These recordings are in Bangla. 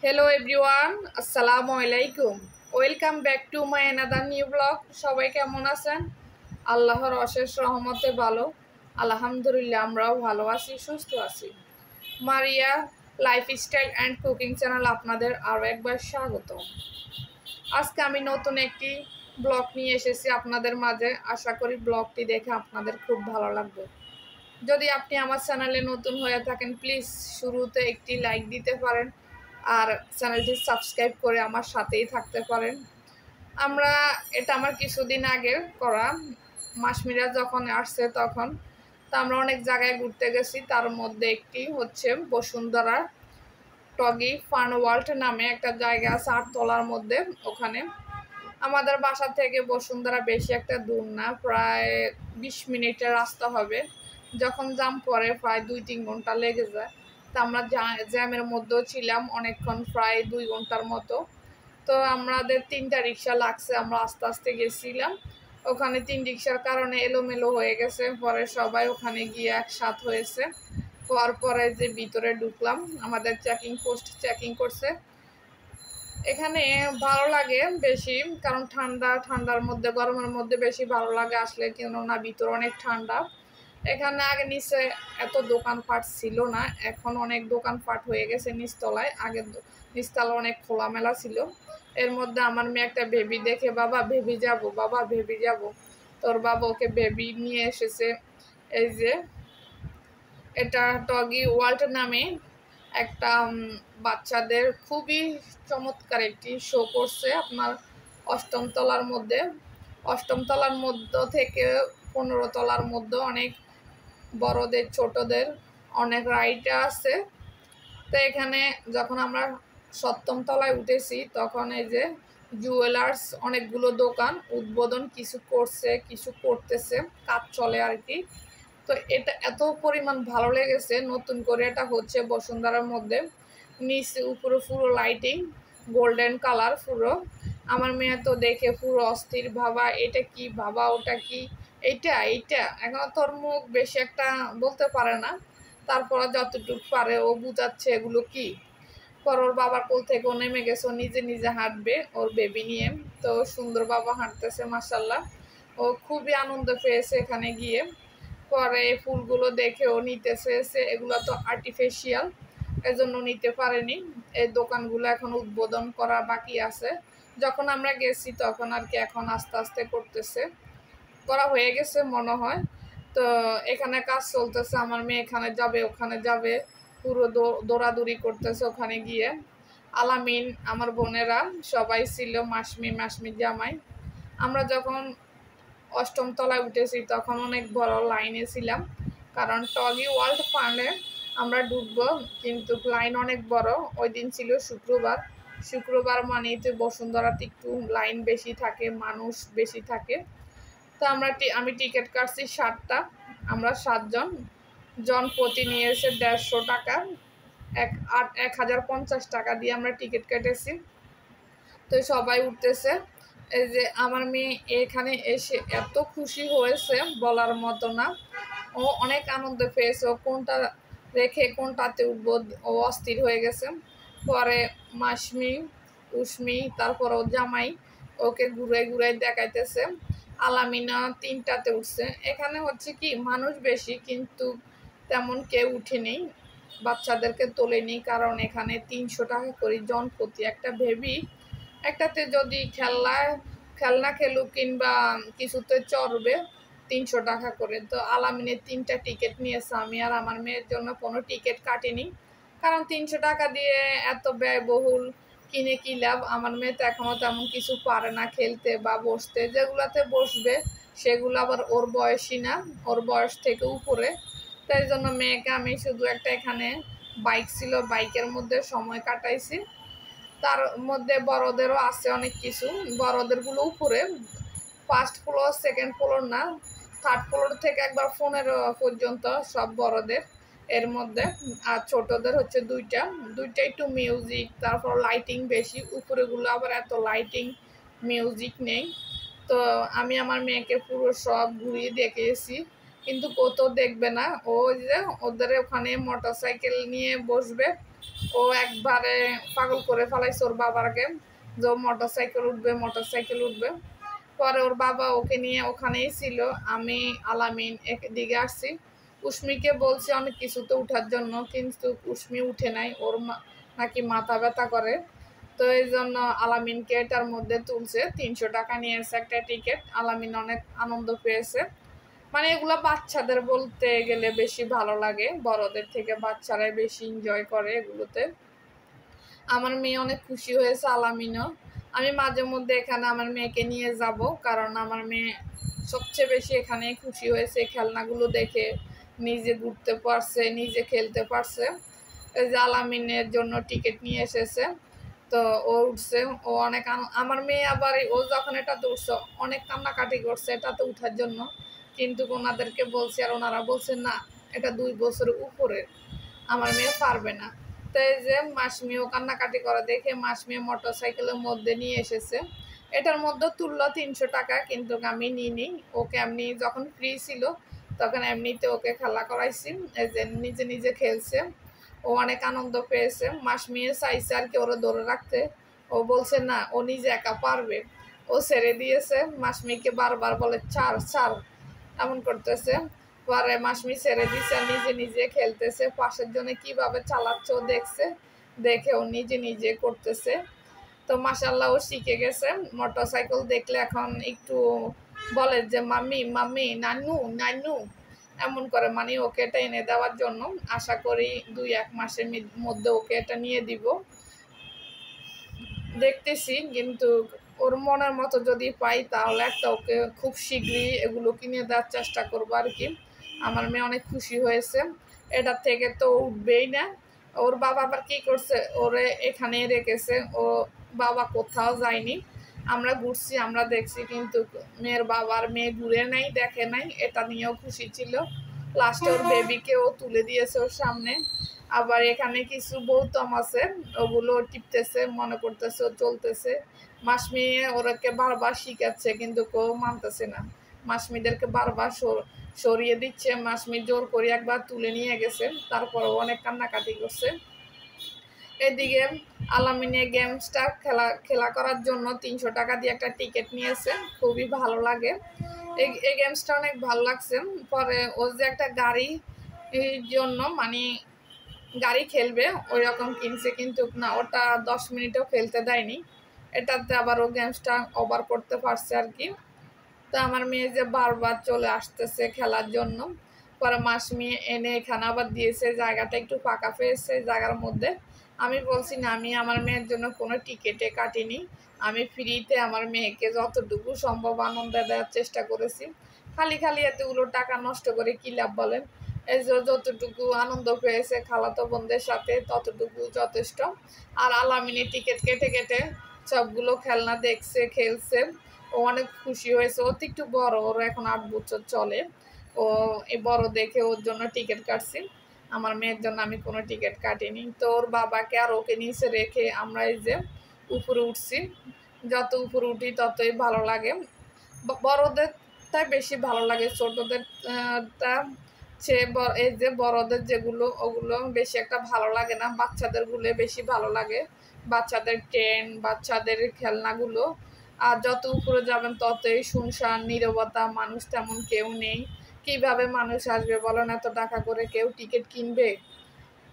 Hello everyone, আসসালামু আলাইকুম। Welcome back to my another new blog. সবাই কেমন আছেন? আল্লাহর অশেষ রহমতে ভালো, আলহামদুলিল্লাহ। আমরাও ভালো আছি, সুস্থ আছি। মারিয়া লাইফস্টাইল অ্যান্ড কুকিং চ্যানেল আপনাদের আরও একবার স্বাগত। আজকে আমি নতুন একটি ব্লগ নিয়ে এসেছি আপনাদের মাঝে। আশা করি ব্লগটি দেখে আপনাদের খুব ভালো লাগবে। যদি আপনি আমার চ্যানেলে নতুন হয়ে থাকেন, প্লিজ শুরুতে একটি লাইক দিতে পারেন আর চ্যানেলটি সাবস্ক্রাইব করে আমার সাথেই থাকতে পারেন। এটা আমার কিছুদিন আগে করা। মাসমিরা যখন আসছে তখন তো আমরা অনেক জায়গায় ঘুরতে গেছি। তার মধ্যে একটি হচ্ছে বসুন্ধরা টগি ফান ওয়ার্ল্ড নামে একটা জায়গা আছে 8 তলার মধ্যে। ওখানে আমাদের বাসা থেকে বসুন্ধরা বেশি একটা দূর না, প্রায় 20 মিনিটের রাস্তা হবে। যখন জ্যাম পরে প্রায় 2-3 ঘন্টা লেগে যায়। তা আমরা জ্যামের মধ্যেও ছিলাম অনেকক্ষণ, প্রায় 2 ঘন্টার মতো। তো আমাদের 3টা রিক্সা লাগছে, আমরা আস্তে আস্তে গেছিলাম। ওখানে 3 রিক্সার কারণে এলোমেলো হয়ে গেছে। পরে সবাই ওখানে গিয়ে একসাথ হয়েছে। হওয়ার পরে যে ভিতরে ঢুকলাম, আমাদের চেকিং পোস্ট চেকিং করছে। এখানে ভালো লাগে বেশি, কারণ ঠান্ডার মধ্যে, গরমের মধ্যে বেশি ভালো লাগে আসলে, কেননা ভিতর অনেক ঠান্ডা। এখানে আগে নিচে এত দোকানপাট ছিল না, এখন অনেক দোকানপাট হয়ে গেছে নিচতলায়। আগে নিচতলা অনেক খোলামেলা ছিল। এর মধ্যে আমার মেয়ে একটা বেবি দেখে, বাবা বেবি যাব, বাবা বেবি যাব। তোর বাবা ওকে বেবি নিয়ে এসেছে। এই যে এটা টগি ওয়ার্ল্ড নামে একটা বাচ্চাদের খুবই চমৎকার একটি শো করছে আপনার 8ম তলার মধ্যে। 8ম তলার মধ্য থেকে 15 তলার মধ্যে অনেক বড়দের ছোটদের অনেক রাইড আছে। তো এখানে যখন আমরা 7ম তলায় উঠেছি তখন এই যে জুয়েলার্স অনেকগুলো দোকান উদ্বোধন কিছু করছে, কিছু করতেছে, কাজ চলে আর কি। তো এটা এত পরিমাণ ভালো লেগেছে, নতুন করে এটা হচ্ছে বসুন্ধরার মধ্যে। নিচে উপরে পুরো লাইটিং গোল্ডেন কালার পুরো। আমার মেয়ে তো দেখে পুরো অস্থির, বাবা এটা কি, বাবা ওটা কি, এইটা এখন তোর মুখ বেশি একটা বলতে পারে না, তারপর যতটুকু পারে ও বুঝাচ্ছে এগুলো কি। পর ওর বাবার কোল থেকে ও নেমে গেছে, ও নিজে নিজে হাঁটবে ওর বেবি নিয়ে। তো সুন্দর বাবা হাঁটতেছে মাশাল্লাহ। ও খুবই আনন্দ পেয়েছে এখানে গিয়ে। পরে ফুলগুলো দেখে ও নিতেছে, এগুলো তো আর্টিফিশিয়াল, এজন্য নিতে পারেনি। এই দোকানগুলো এখন উদ্বোধন করা বাকি আছে। যখন আমরা গেছি তখন আর কি, এখন আস্তে আস্তে করতেছে, করা হয়ে গেছে মনে হয়। তো এখানে কাজ চলতেছে, আমার মেয়ে এখানে যাবে ওখানে যাবে, পুরো দৌড়াদৌড়ি করতেছে ওখানে গিয়ে। আলামিন আমার বোনেরা সবাই ছিল, মাসমি জামাই। আমরা যখন 8ম তলায় উঠেছি তখন অনেক বড় লাইনে ছিলাম, কারণ টগি ওয়ার্ল্ড ফান্ডে আমরা ঢুকবো, কিন্তু লাইন অনেক বড়। ওই দিন ছিল শুক্রবার মানেই তো বসুন্ধরাতে একটু লাইন বেশি থাকে, মানুষ বেশি থাকে। তো আমি টিকিট কাটছি 7টা। আমরা 7 জন, জন প্রতি নিয়েছে 150 টাকা, 1050 টাকা দিয়ে আমরা টিকিট কেটেছি। তো সবাই উঠতেছে। এই যে আমার মেয়ে এখানে এসে এত খুশি হয়েছে বলার মতো না। ও অনেক আনন্দ পেয়েছে, ও কোনটা রেখে কোনটাতে উঠবো ও অস্থির হয়ে গেছে। পরে মাসমি, উসমি, তারপর ও জামাই ওকে ঘুরে ঘুরে দেখাইতেছে। আলামিনা 3টাতে উঠছে। এখানে হচ্ছে কি মানুষ বেশি, কিন্তু তেমন কেউ উঠেনি, বাচ্চাদেরকে তোলেনি, কারণ এখানে 300 টাকা করে জন প্রতি একটা বেবি। একটাতে যদি খেলনা খেলুক কিংবা কিছুতে চড়বে 300 টাকা করে। তো আলামিনের 3টা টিকিট নিয়েছে, আমি আর আমার মেয়ের জন্য কোনো টিকিট কাটিনি, কারণ 300 টাকা দিয়ে এত ব্যয়বহুল কিনে কি লাভ। আমার মেয়ে তো এখনও তেমন কিছু পারে না খেলতে বা বসতে, যেগুলাতে বসবে সেগুলো আবার ওর বয়সী না, ওর বয়স থেকে উপরে। তাই জন্য মেয়েকে আমি শুধু একটা এখানে বাইক ছিল, বাইকের মধ্যে সময় কাটাইছি। তার মধ্যে বড়দেরও আছে অনেক কিছু, বড়দেরগুলো উপরে 1st ফ্লোর 2nd ফ্লোর না, 3rd ফ্লোর থেকে একবার 15 পর্যন্ত সব বড়দের এর মধ্যে। আর ছোটদের হচ্ছে দুইটা একটু মিউজিক, তারপর লাইটিং বেশি, উপরেগুলো আবার এত লাইটিং মিউজিক নেই। তো আমি আমার মেয়েকে পুরো সব ঘুরিয়ে দেখিয়েছি, কিন্তু কোথাও দেখবে না। ও যে ওদের ওখানে মোটরসাইকেল নিয়ে বসবে, ও একবারে পাগল করে ফেলাইছে ওর বাবাকে, যে মোটরসাইকেল উঠবে। পরে ওর বাবা ওকে নিয়ে ওখানেই ছিল। আমি আলামিন একদিকে আসছি। উস্মিকে বলছি অনেক কিছুতে উঠার জন্য, কিন্তু উস্মি উঠে নাই, ওর নাকি মাথা ব্যথা করে। তো এই জন্য আলামিনকে এটার মধ্যে তুলছে, 300 টাকা নিয়েছে একটা টিকিট। আলামিন অনেক আনন্দ পেয়েছে। মানে এগুলো বাচ্চাদের বলতে গেলে বেশি ভালো লাগে, বড়দের থেকে বাচ্চারাই বেশি এনজয় করে এগুলোতে। আমার মেয়ে অনেক খুশি হয়েছে, আলামিনও। আমি মাঝে মধ্যে এখানে আমার মেয়েকে নিয়ে যাব, কারণ আমার মেয়ে সবচেয়ে বেশি এখানে খুশি হয়েছে খেলনাগুলো দেখে, নিজে ঘুরতে পারছে, নিজে খেলতে পারছে। এই যে আলামিনের জন্য টিকিট নিয়ে এসেছে, তো ও উঠছে, ও অনেক আমার মেয়ে আবার ও যখন এটাতে উঠছে অনেক কান্নাকাটি করছে এটাতে উঠার জন্য, কিন্তু ওনাদেরকে বলছি আর ওনারা বলছে না, এটা 2 বছরের উপরে, আমার মেয়ে পারবে না। তো এই যে মাসমিও কান্নাকাটি করে দেখে মাসমি মোটরসাইকেলের মধ্যে নিয়ে এসেছে। এটার মধ্যে তুললো 300 টাকা, কিন্তু আমি নিইনি। ওকে এমনি যখন ফ্রি ছিল তখন এমনিতে ওকে খেলা করাইছি, এই যে নিজে নিজে খেলছে। ও অনেক আনন্দ পেয়েছে। মাসমিও চাইছে আর কি ওরা ধরে রাখতে, ও বলছে না, ও নিজে একা পারবে। ও ছেড়ে দিয়েছে, মাসমিকে বারবার বলে ছাড় ছাড় এমন করতেছে। পরে মাসমি ছেড়ে দিচ্ছে, নিজে নিজে খেলতেছে। পাশের জন্য কিভাবে চালাচ্ছে ও দেখছে, দেখে ও নিজে নিজে করতেছে। তো মাশাল্লাহ ও শিখে গেছে। মোটরসাইকেল দেখলে এখন একটু বলে যে মাম্মি মাম্মি, নানু নানু এমন করে, মানে ওকে এটা এনে দেওয়ার জন্য। আশা করি 2-1 মাসের মধ্যে ওকে এটা নিয়ে দিব, দেখতেছি। কিন্তু ওর মনের মতো যদি পাই তাহলে একটা ওকে খুব শীঘ্রই এগুলো কিনে দেওয়ার চেষ্টা করবো আর কি। আমার মেয়ে অনেক খুশি হয়েছে। এটার থেকে তো উঠবেই না। ওর বাবা আবার কী করছে, ওরে এখানে রেখেছে, ও বাবা কোথাও যায়নি। আমরা ঘুরছি, আমরা দেখছি, কিন্তু মেয়ের বাবার মেয়ে ঘুরে নাই, দেখে নাই, এটা নিয়েও খুশি ছিল। লাস্টে ওর বেবিকেও তুলে দিয়েছে ওর সামনে। আবার এখানে কিছু বৌতম আছে, ওগুলো টিপতেছে, মনে করতেছে ও চলতেছে। মাসমি ওরাকে বারবার শিখাচ্ছে, কিন্তু কেউ মানতেছে না। মাসমিদেরকে বারবার সরিয়ে দিচ্ছে। মাসমি জোর করে একবার তুলে নিয়ে গেছে, তারপর অনেক কান্নাকাটি করছে। এদিকে আলামিনে গেমসটা খেলা করার জন্য 300 টাকা দিয়ে একটা টিকিট নিয়েছে, খুবই ভালো লাগে। এই গেমসটা অনেক ভালো লাগছে। পরে ও যে একটা গাড়ি জন্য মানে গাড়ি খেলবে ওই রকম কিনছে, কিন্তু না, ওটা 10 মিনিটও খেলতে দেয়নি। এটাতে আবার ও গেমসটা ওভার করতে পারছে আর কি। তো আমার মেয়ে যে বারবার চলে আসতেছে খেলার জন্য। পরে মাসমি এনে এখানে আবার দিয়েছে, জায়গাটা একটু ফাঁকা পেয়েছে জায়গার মধ্যে। আমি বলছি না, আমি আমার মেয়ের জন্য কোনো টিকিটে কাটিনি, আমি ফ্রিতে আমার মেয়েকে যতটুকু সম্ভব আনন্দ দেওয়ার চেষ্টা করেছি। খালি খালি এতগুলো টাকা নষ্ট করে কী লাভ বলেন? এই যে যতটুকু আনন্দ পেয়েছে খালাতো বোনদের সাথে ততটুকু যথেষ্ট। আর আলামিনী টিকিট কেটে কেটে সবগুলো খেলনা দেখছে, খেলছে। ও অনেক খুশি হয়েছে। ও তো একটু বড়, ওর এখন 8 বছর চলে। ও এই বড় দেখে ওর জন্য টিকিট কাটছি, আমার মেয়ের জন্য আমি কোনো টিকিট কাটিনি। তো ওর বাবাকে আর ওকে নিচে রেখে আমরা এই যে উপরে উঠছি। যত উপরে উঠি ততই ভালো লাগে। বড়দেরটা বেশি ভালো লাগে, ছোটদেরটা সে এই যে বড়দের যেগুলো ওগুলো বেশি একটা ভালো লাগে না, বাচ্চাদেরগুলো বেশি ভালো লাগে। বাচ্চাদের ট্রেন, বাচ্চাদের খেলনাগুলো। আর যত উপরে যাবেন ততই শুনশান, নীরবতা, মানুষ তেমন কেউ নেই। কিভাবে মানুষ আসবে বলেন? এত টাকা করে কেউ টিকিট কিনবে?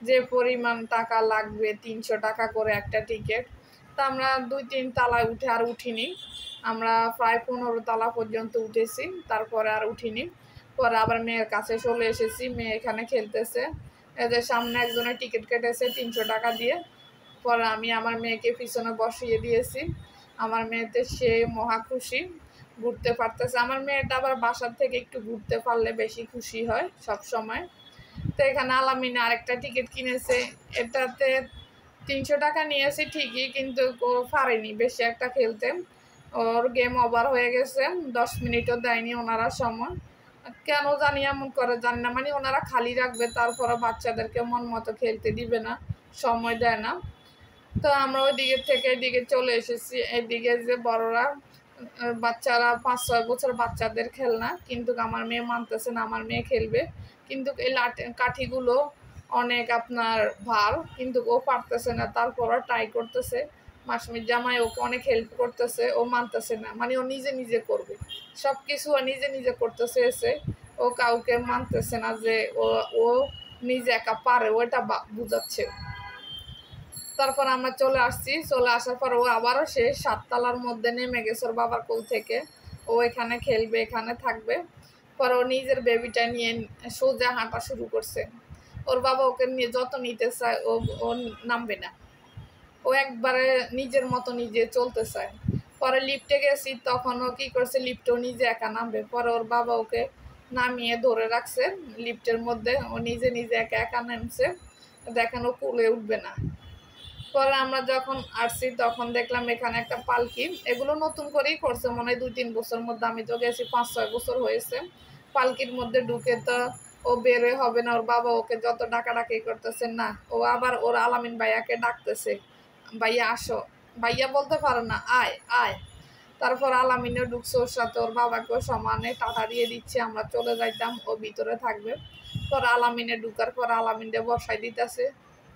যে পরিমাণ টাকা লাগবে, 300 টাকা করে একটা টিকিট। তা আমরা 2-3 তালায় উঠে আর উঠিনি। আমরা প্রায় 15 তালা পর্যন্ত উঠেছি, তারপরে আর উঠিনি। পরে আবার মেয়ের কাছে চলে এসেছি, মেয়ে এখানে খেলতেছে। এদের সামনে একজনের টিকিট কেটেছে 300 টাকা দিয়ে। পরে আমি আমার মেয়েকে পিছনে বসিয়ে দিয়েছি। আমার মেয়েতে সে মহা খুশি, ঘুরতে পারতেছে। আমার মেয়েটা আবার বাসার থেকে একটু ঘুরতে পারলে বেশি খুশি হয় সব সময়। তো এখানে আলামিনে আরেকটা টিকিট কিনেছে, এটাতে 300 টাকা নিয়েছে ঠিকই, কিন্তু ও পারেনি বেশি একটা খেলতে। ওর গেম ওভার হয়ে গেছে, 10 মিনিটও দেয়নি ওনারা সময়। কেন জানি এমন করে, জানি না, মানে ওনারা খালি রাখবে, তারপরে বাচ্চাদেরকে মন মতো খেলতে দিবে না, সময় দেয় না। তো আমরা ওই দিকের থেকে এদিকে চলে এসেছি। এদিকে যে বড়রা, বাচ্চারা 5-6 বছর বাচ্চাদের খেলনা, কিন্তু আমার মেয়ে মানতেছে না, আমার মেয়ে খেলবে। কিন্তু এই কাঠিগুলো অনেক আপনার ভার, কিন্তু ও পারতেছে না, তারপরও ট্রাই করতেছে। মাসুমির জামাই ওকে অনেক হেল্প করতেছে, ও মানতেছে না, মানে ও নিজে নিজে করবে সব কিছু, ও নিজে নিজে করতেছে এসে, ও কাউকে মানতেছে না যে ও ও নিজে একা পারে, ওটা বুঝাচ্ছে। তারপর আমরা চলে আসছি, চলে আসার পর ও আবারও সে 7 তলার মধ্যে নেমে গেছে ওর বাবার কোল থেকে। ও এখানে খেলবে, এখানে থাকবে। পরে ও নিজের বেবিটা নিয়ে সোজা হাঁটা শুরু করছে। ওর বাবা ওকে নিয়ে যত নিতে চায় ও ও নামবে না, ও একবারে নিজের মতো নিজে চলতে চায়। পরে লিফটে গেছি, তখন ও কী করছে, লিফটেও নিজে একা নামবে। পরে ওর বাবা ওকে নামিয়ে ধরে রাখছে লিফটের মধ্যে, ও নিজে নিজে একা একা নামছে। দেখেন ও কুলে উঠবে না। পরে আমরা যখন আসছি তখন দেখলাম এখানে একটা পালকি, এগুলো নতুন করেই করছে মনে হয় 2-3 বছর মধ্যে, আমি তো গেছি 5-6 বছর হয়েছে। পালকির মধ্যে ঢুকে তো ও বেরোয় হবে না, ওর বাবা ওকে যত ডাকাডাকি করতেছে না, ও আবার ওর আলামিন ভাইয়াকে ডাকতেছে, ভাইয়া আসো, ভাইয়া বলতে পারে না, আয় আয়। তারপর আলামিনও ঢুকছে ওর সাথে, ওর বাবাকেও সমানে টাটা দিয়ে দিচ্ছে, আমরা চলে যাইতাম, ও ভিতরে থাকবে। পর আলামিনে ঢুকার পর আলামিনকে বসাই দিতেছে,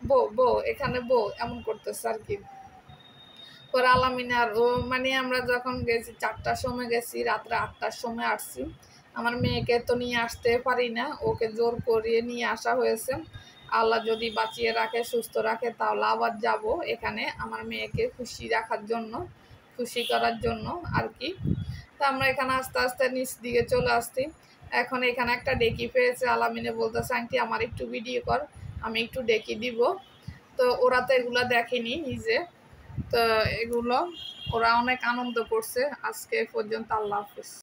বউ বউ এখানে বউ, এমন করতেছে আর কি। পরে আলামিন আর ও, মানে আমরা যখন গেছি 4টার সময় গেছি, রাত্রে 8টার সময় আসছি। আমার মেয়েকে তো নিয়ে আসতে পারি না, ওকে জোর করিয়ে নিয়ে আসা হয়েছে। আল্লাহ যদি বাঁচিয়ে রাখে, সুস্থ রাখে, তাহলে আবার যাব এখানে আমার মেয়েকে খুশি রাখার জন্য, খুশি করার জন্য আর কি। তা আমরা এখানে আস্তে আস্তে নিচ দিকে চলে আসছি। এখন এখানে একটা ডেকি পেয়েছে, আলামিনে বলতেছে, আন্টি আমার একটু ভিডিও কর, আমি একটু ডেকি দিব। তো ওরা তো এগুলো দেখেনি নিজে, তো এগুলো ওরা অনেক আনন্দ করছে। আজকে পর্যন্ত, আল্লাহ হাফেজ।